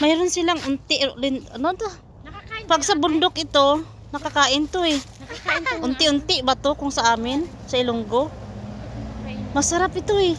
Mayroon silang unti, ano to? Nakakain Pag sa bundok ito, nakakain to eh. Nakakain to. Unti-unti ba to kung sa amin, sa Ilonggo? Masarap ito eh.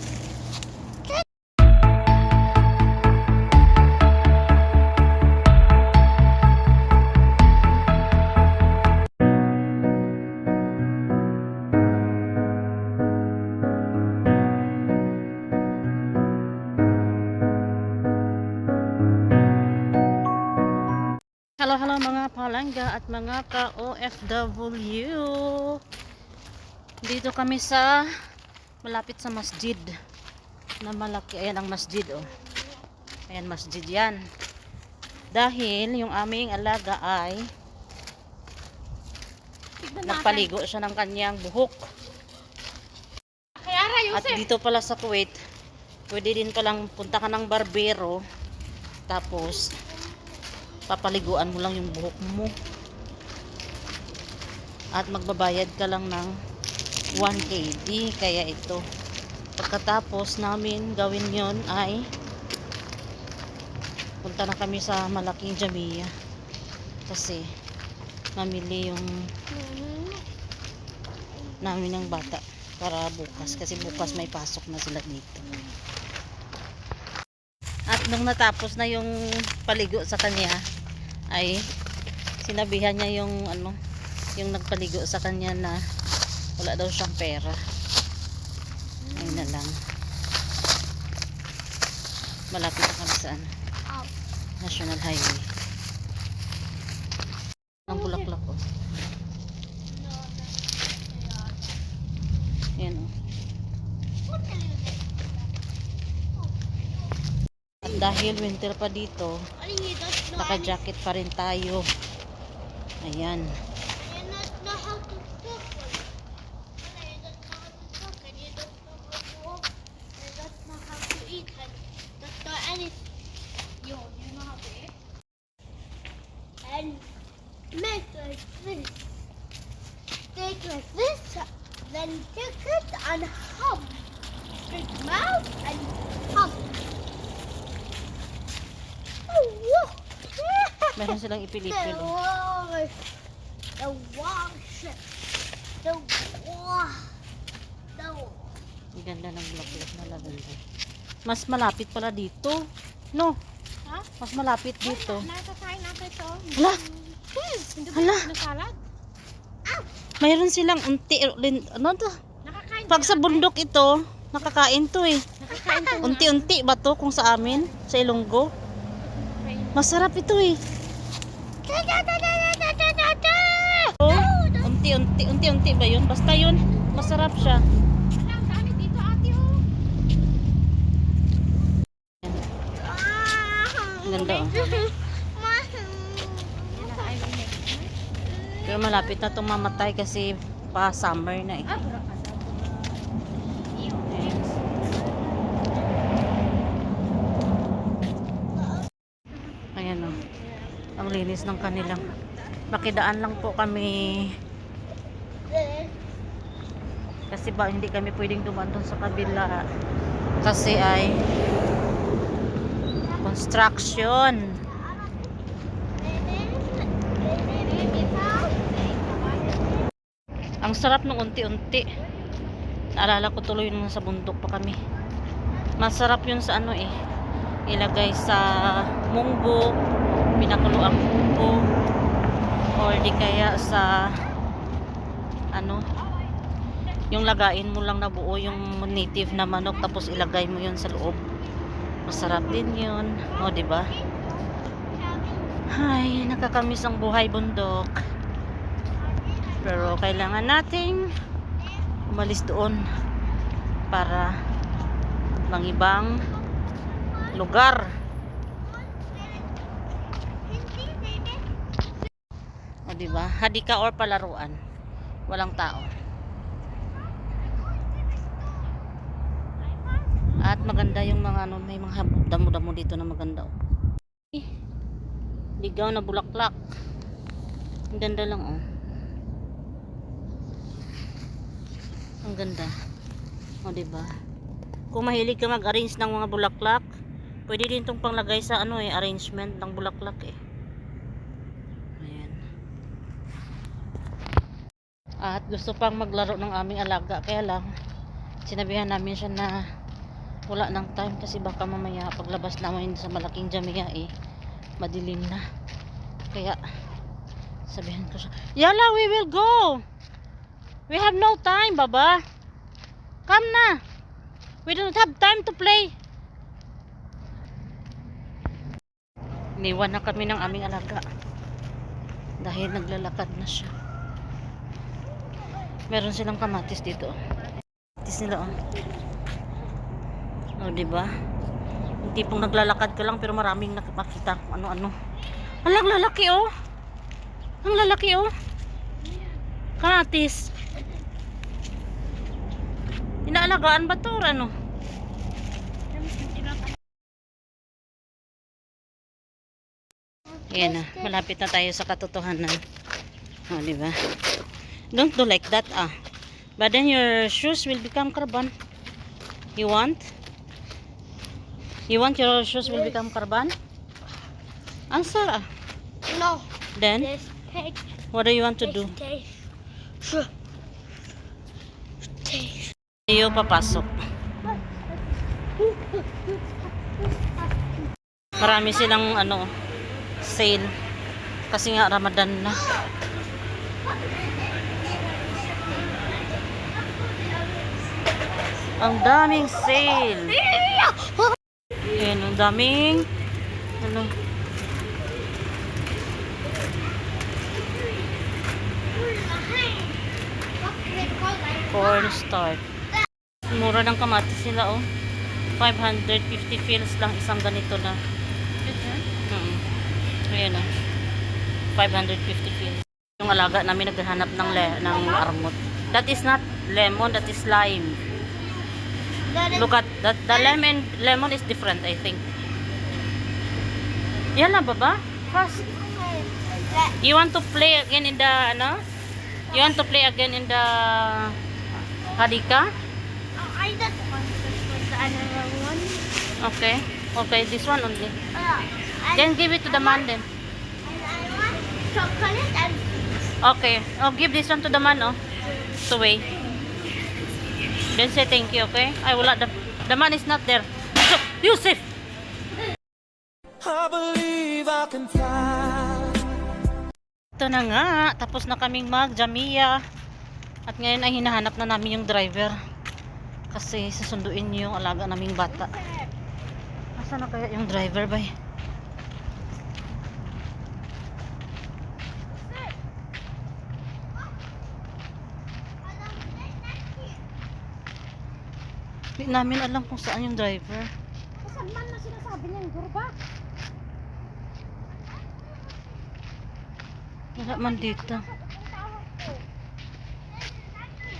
Hello mga palangga at mga ka-OFW. Dito kami sa malapit sa masjid na malaki. Ayan ang masjid oh. Ayan masjid yan. Dahil yung aming alaga ay nagpaligo siya ng kanyang buhok. At dito pala sa Kuwait, pwede din palang punta ka ng barbero. Tapos papaliguan mo lang yung buhok mo at magbabayad ka lang ng 1 KD. Kaya ito, pagkatapos namin gawin yon ay punta na kami sa malaking Jamia kasi mamili yung namin ng bata para bukas, kasi bukas may pasok na sila dito. At nung natapos na yung paligo sa kanya, ay sinabihan niya yung yung nagpaligo sa kanya na wala daw siyang pera. Ayun na lang. Malapit na kami sa National Highway. Ang bulaklak oh. Ayan oh. Dahil winter pa dito, naka-jacket pa rin tayo. Ayan. And make like this. Take like this, then take it and hum. Big mouth and hum. Meron silang ipilipil oh. The wash. Ang ganda ng bulaklak na lavender. Mas malapit pala dito. No? Ha? Mas malapit dito. Nakasain natin ito. Hala! Hindi ba Hala! yung salad? Mayroon silang unti, ano to? Nakakain Pag sa bundok ito, nakakain to eh. Nakakain to. Unti-unti ba to kung sa amin, sa Ilonggo? Masarap ito eh. Unti-unti ba yun? Basta yun, masarap siya. Ang dami dito ate oh. Ang ganda oh. Pero malapit na itong mamatay kasi pa summer na eh. Ayan oh. Ang linis ng kanilang. Makidaan lang po kami. Kasi ba hindi kami pwedeng dumaan doon sa kabila. Kasi ay construction. Ang sarap ng unti-unti. Naalala ko tuloy nung sa bundok pa kami. Masarap yun sa ano eh. Ilagay sa munggo, pinakulo ang munggo, or di kaya sa ano, yung lagain mo lang na buo yung native na manok tapos ilagay mo yun sa loob. Masarap din yun. O diba? Ay, nakakamiss ang buhay bundok. Pero kailangan nating umalis doon para mang ibang lugar. O diba? Hadika or palaruan. Walang tao. At maganda yung mga ano, may mga damo-damo dito na maganda oh. Ligaw na bulaklak. Ang ganda lang oh. Ang ganda. O diba? Kung mahilig ka mag-arrange ng mga bulaklak, Pwede din tong panglagay sa ano eh, arrangement ng bulaklak eh. Ayan. At gusto pang maglaro ng aming alaga. Kaya lang, sinabihan namin siya na wala ng time kasi baka mamaya paglabas namin sa malaking Jamia eh, madilim na. Kaya, sabihan ko siya, Yala, we will go! We have no time, Baba. Come na. We don't have time to play. Iniwan na kami ng aming alaga dahil naglalakad na siya. Meron silang kamatis dito. Kamatis nila, oh. Oh, diba? Hindi pong naglalakad ka lang pero maraming nakakita kung ano-ano. Ang lalaki, oh. Ang lalaki, oh. Kamatis. Inaalagaan ba to or ano? Ayan na, malapit na tayo sa katotohanan. Oh, diba? Don't do like that, ah. But then your shoes will become carbon. You want? You want your shoes will become carbon? Answer, ah. No. Then, This take. what do you want to do? Iyo papasok. Marami silang ano, sale. Kasi nga Ramadan na. Ang daming sale. Ayan, ang daming ano. Corn starch. Mura ng kamatis nila, oh. 550 fils lang isang ganito na. Ayan, oh. 550 fils. Yung alaga namin naghahanap ng armut. That is not lemon, that is lime. Look at that. The lemon is different, I think. Yan na, Baba. Fast. You want to play again in the, ano? You want to play again in the Hadika? I just want to put another one. Okay. Okay, this one only. And Then give it to the man then. I want chocolate and Okay. Oh, give this one to the man, oh. So wait. Then say thank you, okay? I will not. The man is not there. So, Yusuf! I believe I can fly. Ito na nga. Tapos na kaming mag-Jamia. At ngayon ay hinahanap na namin yung driver. Kasi susunduin niyo yung alaga naming bata. Asa na kaya yung driver, bay? Hindi namin alam kung saan yung driver. Saan man na sinasabi niyang gurba? Wala man dito.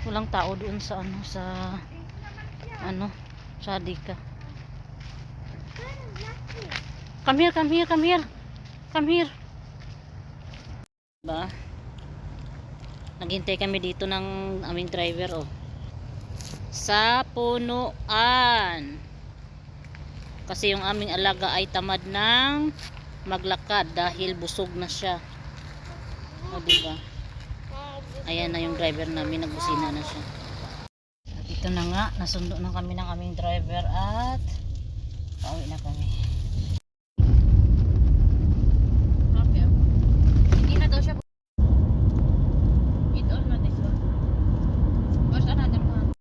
Walang tao doon sa ano, sa Hadika. Come here, come here, come here. Come here. Ba? Naghintay kami dito ng aming driver, oh. Sa punuan. Kasi yung aming alaga ay tamad ng maglakad dahil busog na siya. O, diba? Ayan na yung driver namin, nagbusina na siya. At ito na nga, nasundo na kami ng aming driver at pauwi na kami. Hindi na daw siya. Eat all na this one. Where's another one?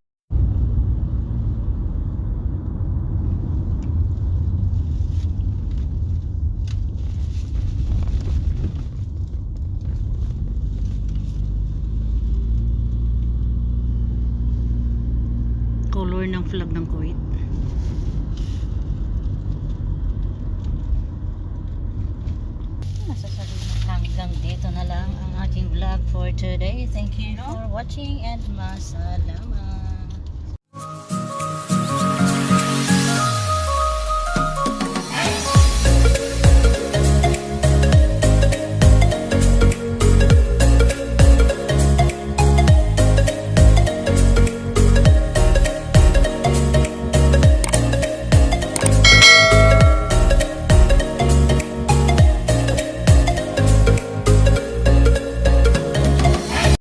Color ng flag ng Kuwait. Masasabi na hanggang dito na lang ang aking vlog for today. Thank you for watching and masalamat.